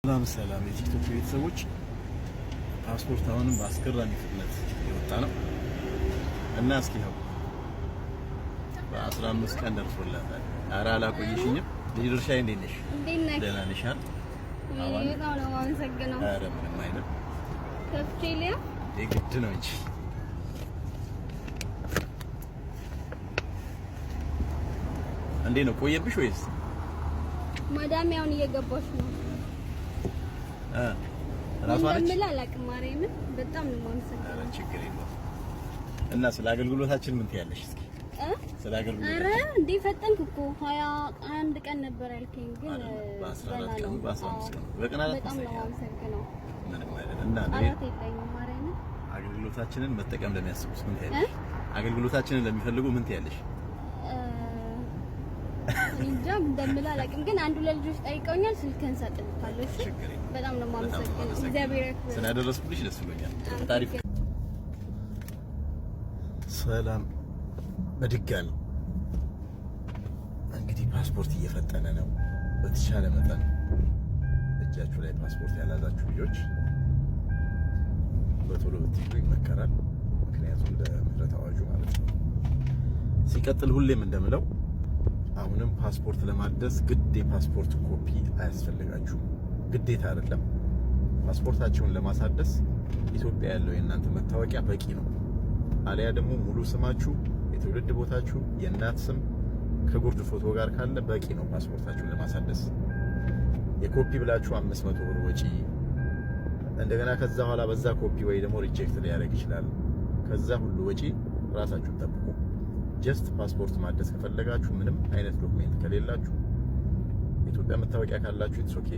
ሰላም የቲክቶክ ቤተሰቦች ፓስፖርት አሁንም በአስገራሚ ፍጥነት የወጣ ነው እና እስኪ ነው በ15 ቀን ደርሶላታል። ኧረ አላቆየሽኝም። ልጅ ድርሻዬ እንዴት ነሽ? ደህና ነሽ? በጣም ነው የማመሰግነው። ኧረ ምንም አይደል። ከፍቼልያ የግድ ነው እንጂ እንዴ ነው ቆየብሽ ወይስ ማዳም ያውን እየገባሽ ነው? ራሷን ምን አላውቅም። ማርያምን በጣም ነው የማመሰግነው። ኧረ ችግር የለውም። እና ስለ አገልግሎታችን ምን ትያለሽ እስኪ? ስለ አገልግሎታችን ኧረ እንዴ ፈጠንክ እኮ 21 ቀን ነበር ያልከኝ፣ ግን በ14 ቀን በ15 ቀን በቀን አላት። በጣም ነው የማመሰግነው። ምንም አይደለም። እና ማርያምን አገልግሎታችንን መጠቀም ለሚያስቡት ምን ትያለሽ? አገልግሎታችንን ለሚፈልጉ ምን ትያለሽ? እንጃ እንደምል አላውቅም፣ ግን አንዱ ለልጆች ጠይቀውኛል። ስልክህን ሰጥልካለሁ። እሺ በጣም ነው የማመሰግነው። እግዚአብሔር ያክብር። ስላደረስኩልሽ ደስ ብሎኛል። ታሪፍ ሰላም በድጋሚ እንግዲህ ፓስፖርት እየፈጠነ ነው። በተቻለ መጠን እጃችሁ ላይ ፓስፖርት ያላዛችሁ ልጆች በቶሎ ብትይዙ ይመከራል። ምክንያቱም ለምህረት አዋጁ ማለት ነው። ሲቀጥል ሁሌም እንደምለው አሁንም ፓስፖርት ለማደስ ግድ የፓስፖርት ኮፒ አያስፈልጋችሁም። ግዴታ አይደለም። ፓስፖርታችሁን ለማሳደስ ኢትዮጵያ ያለው የእናንተ መታወቂያ በቂ ነው። አሊያ ደግሞ ሙሉ ስማችሁ፣ የትውልድ ቦታችሁ፣ የእናት ስም ከጉርድ ፎቶ ጋር ካለ በቂ ነው ፓስፖርታችሁን ለማሳደስ። የኮፒ ብላችሁ 500 ብር ወጪ፣ እንደገና ከዛ በኋላ በዛ ኮፒ ወይ ደግሞ ሪጀክት ሊያደርግ ይችላል። ከዛ ሁሉ ወጪ ራሳችሁን ጠብቁ። ጀስት ፓስፖርት ማደስ ከፈለጋችሁ ምንም አይነት ዶክሜንት ከሌላችሁ የኢትዮጵያ መታወቂያ ካላችሁ ኢትስ ኦኬ።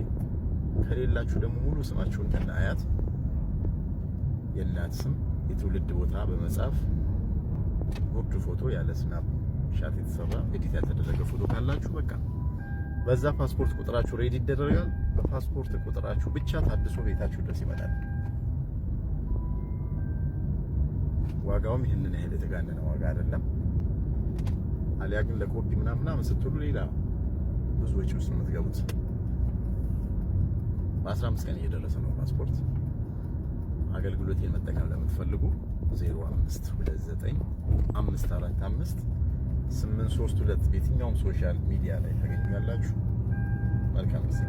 ከሌላችሁ ደግሞ ሙሉ ስማችሁን ከነ አያት፣ የእናት ስም፣ የትውልድ ቦታ በመጻፍ ጉርድ ፎቶ ያለ ስናፕ ሻት የተሰራ ኤዲት ያልተደረገ ፎቶ ካላችሁ በቃ በዛ ፓስፖርት ቁጥራችሁ ሬዲ ይደረጋል። በፓስፖርት ቁጥራችሁ ብቻ ታድሶ ቤታችሁ ድረስ ይመጣል። ዋጋውም ይሄንን ያህል የተጋነነ ዋጋ አይደለም። አሊያ ግን ለኮፒ ምናምን ስትሉ ሌላ ብዙ ወጪ ውስጥ የምትገቡት። በ15 ቀን እየደረሰ ነው ፓስፖርት። አገልግሎቴን መጠቀም ለምትፈልጉ 0529545832 በየትኛውም ሶሻል ሚዲያ ላይ ታገኙኛላችሁ። መልካም ጊዜ